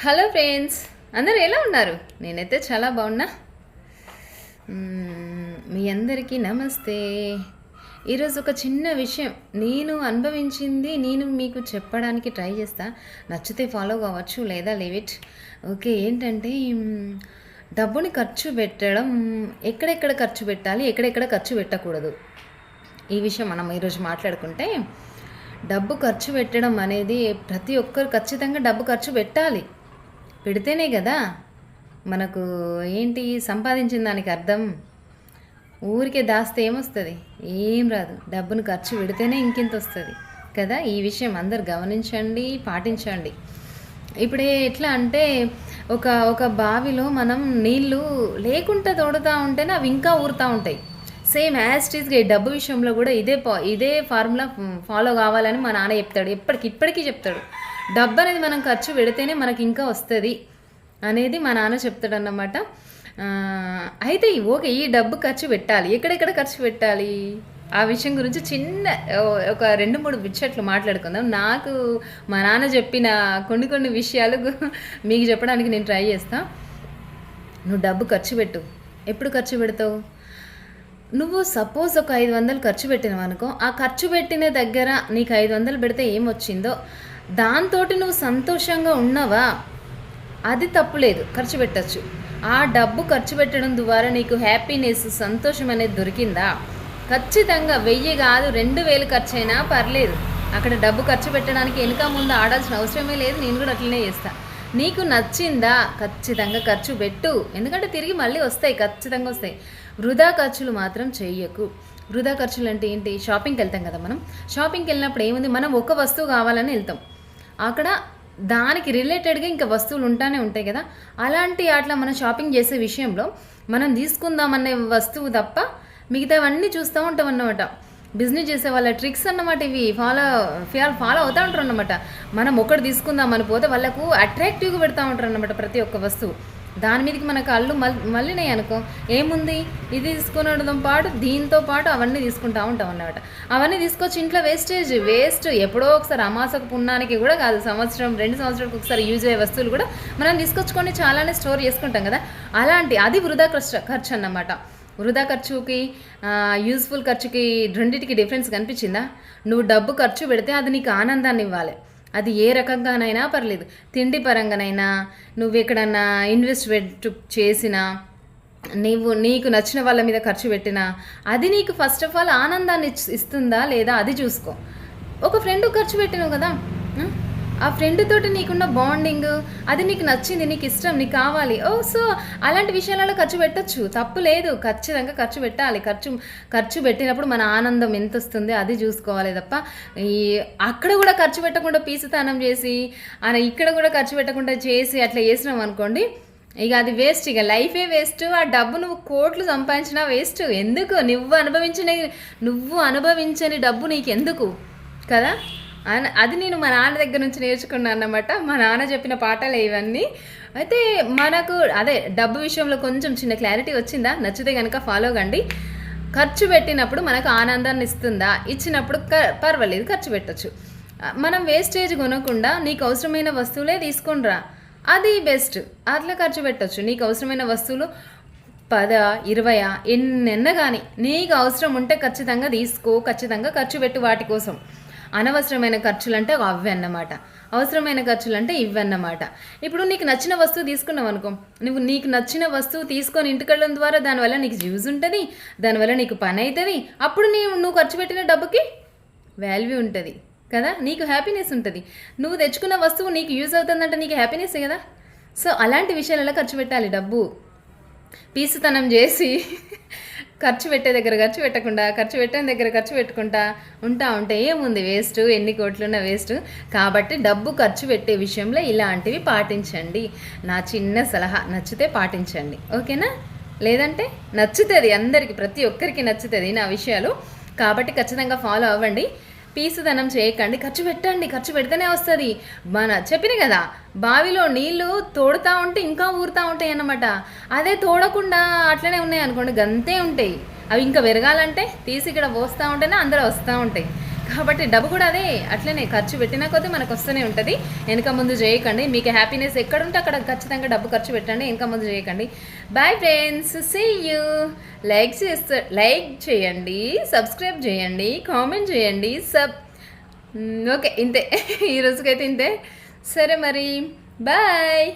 Hello friends, అందరూ ఎలా ఉన్నారు? నేనైతే చాలా బాగున్నా. మీ అందరికీ నమస్తే. ఈరోజు ఒక చిన్న విషయం నేను అనుభవించింది నేను మీకు చెప్పడానికి ట్రై చేస్తా. నచ్చితే ఫాలో కావచ్చు, లేదా లీవ్. ఓకే, ఏంటంటే డబ్బుని ఖర్చు పెట్టడం ఎక్కడెక్కడ ఖర్చు పెట్టాలి, ఎక్కడెక్కడ ఖర్చు పెట్టకూడదు, ఈ విషయం మనం ఈరోజు మాట్లాడుకుంటే. డబ్బు ఖర్చు పెట్టడం అనేది ప్రతి ఒక్కరు ఖచ్చితంగా డబ్బు ఖర్చు పెట్టాలి. పెడితేనే కదా మనకు ఏంటి సంపాదించిన దానికి అర్థం. ఊరికే దాస్తే ఏమొస్తుంది? ఏం రాదు. డబ్బును ఖర్చు పెడితేనే ఇంకింత వస్తుంది కదా. ఈ విషయం అందరు గమనించండి, పాటించండి. ఇప్పుడే ఎట్లా అంటే ఒక ఒక బావిలో మనం నీళ్ళు లేకుండా తోడుతూ ఉంటేనే అవి ఇంకా ఊరుతూ ఉంటాయి. సేమ్ యాజ్ టీజ్గా ఈ డబ్బు విషయంలో కూడా ఇదే ఫార్ములా ఫాలో కావాలని మా నాన్న చెప్తాడు, ఇప్పటికీ చెప్తాడు. డబ్బు అనేది మనం ఖర్చు పెడితేనే మనకి ఇంకా వస్తుంది అనేది మా నాన్న చెప్తాడన్నమాట. అయితే ఓకే, ఈ డబ్బు ఖర్చు పెట్టాలి, ఎక్కడెక్కడ ఖర్చు పెట్టాలి ఆ విషయం గురించి చిన్న ఒక 2-3 విషయాలు మాట్లాడుకుందాం. నాకు మా నాన్న చెప్పిన కొన్ని విషయాలు మీకు చెప్పడానికి నేను ట్రై చేస్తాను. నువ్వు డబ్బు ఖర్చు పెట్టు. ఎప్పుడు ఖర్చు పెడతావు? నువ్వు సపోజ్ ఒక 500 ఖర్చు పెట్టినావు అనుకో, ఆ ఖర్చు పెట్టిన దగ్గర నీకు 500 పెడితే ఏమొచ్చిందో దాంతో నువ్వు సంతోషంగా ఉన్నావా, అది తప్పులేదు, ఖర్చు పెట్టచ్చు. ఆ డబ్బు ఖర్చు పెట్టడం ద్వారా నీకు హ్యాపీనెస్, సంతోషం అనేది దొరికిందా, ఖచ్చితంగా 1000 కాదు 2000 ఖర్చు అయినా పర్లేదు. అక్కడ డబ్బు ఖర్చు పెట్టడానికి వెనుక ముందు ఆడాల్సిన అవసరమే లేదు. నేను కూడా అట్లనే చేస్తా. నీకు నచ్చిందా ఖచ్చితంగా ఖర్చు పెట్టు, ఎందుకంటే తిరిగి మళ్ళీ వస్తాయి, ఖచ్చితంగా వస్తాయి. వృధా ఖర్చులు మాత్రం చెయ్యకు. వృధా ఖర్చులు అంటే ఏంటి? షాపింగ్కి వెళ్తాం కదా. మనం షాపింగ్కి వెళ్ళినప్పుడు ఏముంది, మనం ఒక వస్తువు కావాలని వెళ్తాం, అక్కడ దానికి రిలేటెడ్గా ఇంకా వస్తువులు ఉంటానే ఉంటాయి కదా. అలాంటి అట్లా మనం షాపింగ్ చేసే విషయంలో మనం తీసుకుందామనే వస్తువు తప్ప మిగతావన్నీ చూస్తూ ఉంటాం అన్నమాట. బిజినెస్ చేసే వాళ్ళ ట్రిక్స్ అన్నమాట ఇవి. ఫాలో అవుతూ ఉంటారు అన్నమాట. మనం ఒకటి తీసుకుందామని పోతే వాళ్ళకు అట్రాక్టివ్గా పెడతా ఉంటారు అన్నమాట ప్రతి ఒక్క వస్తువు. దాని మీదకి మనకు అల్లు మళ్ళీనాయి అనుకో, ఏముంది ఇది తీసుకునడం పాటు దీంతో పాటు అవన్నీ తీసుకుంటా ఉంటాం అన్నమాట. అవన్నీ తీసుకొచ్చి ఇంట్లో వేస్ట్. ఎప్పుడో ఒకసారి అమాసకు పుణ్యానికి కూడా కాదు, 1-2 సంవత్సరాలకు ఒకసారి యూజ్ అయ్యే వస్తువులు కూడా మనం తీసుకొచ్చుకొని చాలానే స్టోర్ చేసుకుంటాం కదా. అది వృధా ఖర్చు అన్నమాట. వృధా ఖర్చుకి యూజ్ఫుల్ ఖర్చుకి రెండింటికి డిఫరెన్స్ కనిపించిందా? నువ్వు డబ్బు ఖర్చు పెడితే అది నీకు ఆనందాన్ని ఇవ్వాలి. అది ఏ రకంగానైనా పర్లేదు. తిండి పరంగానైనా, నువ్వు ఎక్కడన్నా ఇన్వెస్ట్మెంట్ చేసినా, నీకు నచ్చిన వాళ్ళ మీద ఖర్చు పెట్టినా, అది నీకు ఫస్ట్ ఆఫ్ ఆల్ ఆనందాన్ని ఇస్తుందా లేదా అది చూసుకో. ఒక ఫ్రెండ్ ఖర్చు పెట్టినావు కదా, ఆ ఫ్రెండ్ తోటి నీకున్న బాండింగ్, అది నీకు నచ్చింది, నీకు ఇష్టం, నీకు కావాలి. సో అలాంటి విషయాలలో ఖర్చు పెట్టచ్చు, తప్పు లేదు. ఖచ్చితంగా ఖర్చు పెట్టాలి. ఖర్చు పెట్టినప్పుడు మన ఆనందం ఎంత వస్తుంది అది చూసుకోవాలి తప్ప అక్కడ కూడా ఖర్చు పెట్టకుండా పీసుతానం చేసి ఇక్కడ కూడా ఖర్చు పెట్టకుండా చేసి అట్లా చేసినాం అనుకోండి, ఇక అది వేస్ట్. ఇక లైఫే వేస్ట్. ఆ డబ్బు నువ్వు కోట్లు సంపాదించినా వేస్ట్. ఎందుకు? నువ్వు అనుభవించని డబ్బు నీకు ఎందుకు కదా. అది నేను మా నాన్న దగ్గర నుంచి నేర్చుకున్నాను అన్నమాట. మా నాన్న చెప్పిన పాఠాలు ఇవన్నీ. అయితే మనకు డబ్బు విషయంలో కొంచెం చిన్న క్లారిటీ వచ్చిందా? నచ్చితే కనుక ఫాలో కండి. ఖర్చు పెట్టినప్పుడు మనకు ఆనందాన్ని ఇస్తుందా? ఇచ్చినప్పుడు పర్వాలేదు, ఖర్చు పెట్టచ్చు. మనం వేస్టేజ్ కొనకుండా నీకు అవసరమైన వస్తువులే తీసుకునిరా, అది బెస్ట్. అట్లా ఖర్చు పెట్టచ్చు. నీకు అవసరమైన వస్తువులు 10, 20 ఎన్నెన్న కానీ నీకు అవసరం ఉంటే ఖచ్చితంగా తీసుకో, ఖచ్చితంగా ఖర్చు పెట్టు వాటి కోసం. అనవసరమైన ఖర్చులు అంటే అవి అన్నమాట, అవసరమైన ఖర్చులు అంటే ఇవన్నమాట. ఇప్పుడు నీకు నచ్చిన వస్తువు తీసుకున్నావు అనుకో, నీకు నచ్చిన వస్తువు తీసుకొని ఇంటికెళ్ళడం ద్వారా దానివల్ల నీకు యూజ్ ఉంటుంది, దానివల్ల నీకు పని అవుతుంది. అప్పుడు నువ్వు ఖర్చు పెట్టిన డబ్బుకి వాల్యూ ఉంటుంది కదా, నీకు హ్యాపీనెస్ ఉంటుంది. నువ్వు తెచ్చుకున్న వస్తువు నీకు యూజ్ అవుతుందంటే నీకు హ్యాపీనెస్ కదా. సో అలాంటి విషయాలలో ఖర్చు పెట్టాలి. డబ్బు పీసుతనం చేసి ఖర్చు పెట్టే దగ్గర ఖర్చు పెట్టకుండా, ఖర్చు పెట్టిన దగ్గర ఖర్చు పెట్టుకుంటా ఉంటే ఏముంది? వేస్ట్. ఎన్ని కోట్లున్నా వేస్ట్. కాబట్టి డబ్బు ఖర్చు పెట్టే విషయంలో ఇలాంటివి పాటించండి. నా చిన్న సలహా. నచ్చితే పాటించండి, ఓకేనా? లేదంటే నచ్చుతుంది, అందరికీ ప్రతి ఒక్కరికి నచ్చుతుంది నా విషయాలు. కాబట్టి ఖచ్చితంగా ఫాలో అవ్వండి. పీసుదనం చేయకండి, ఖర్చు పెట్టండి. ఖర్చు పెడితేనే వస్తుంది. చెప్పిన కదా, బావిలో నీళ్లు తోడుతూ ఉంటే ఇంకా ఊరుతూ ఉంటాయి అన్నమాట. అదే తోడకుండా అట్లనే ఉన్నాయి అనుకోండి, గంతే ఉంటాయి. అవి ఇంకా పెరగాలంటే తీసి ఇక్కడ పోస్తూ ఉంటేనే అందరూ వస్తూ ఉంటాయి. కాబట్టి డబ్బు కూడా అదే అట్లనే ఖర్చు పెట్టినా కొద్దీ మనకు వస్తూనే ఉంటుంది. వెనక ముందు చేయకండి. మీకు హ్యాపీనెస్ ఎక్కడుంటే అక్కడ ఖచ్చితంగా డబ్బు ఖర్చు పెట్టండి. వెనక ముందు చేయకండి. Bye friends, see you. Like చేయండి, సబ్స్క్రైబ్ చేయండి, కామెంట్ చేయండి. ఓకే, ఇంతే. ఈ రోజుకైతే ఇంతే. సరే మరి, బాయ్.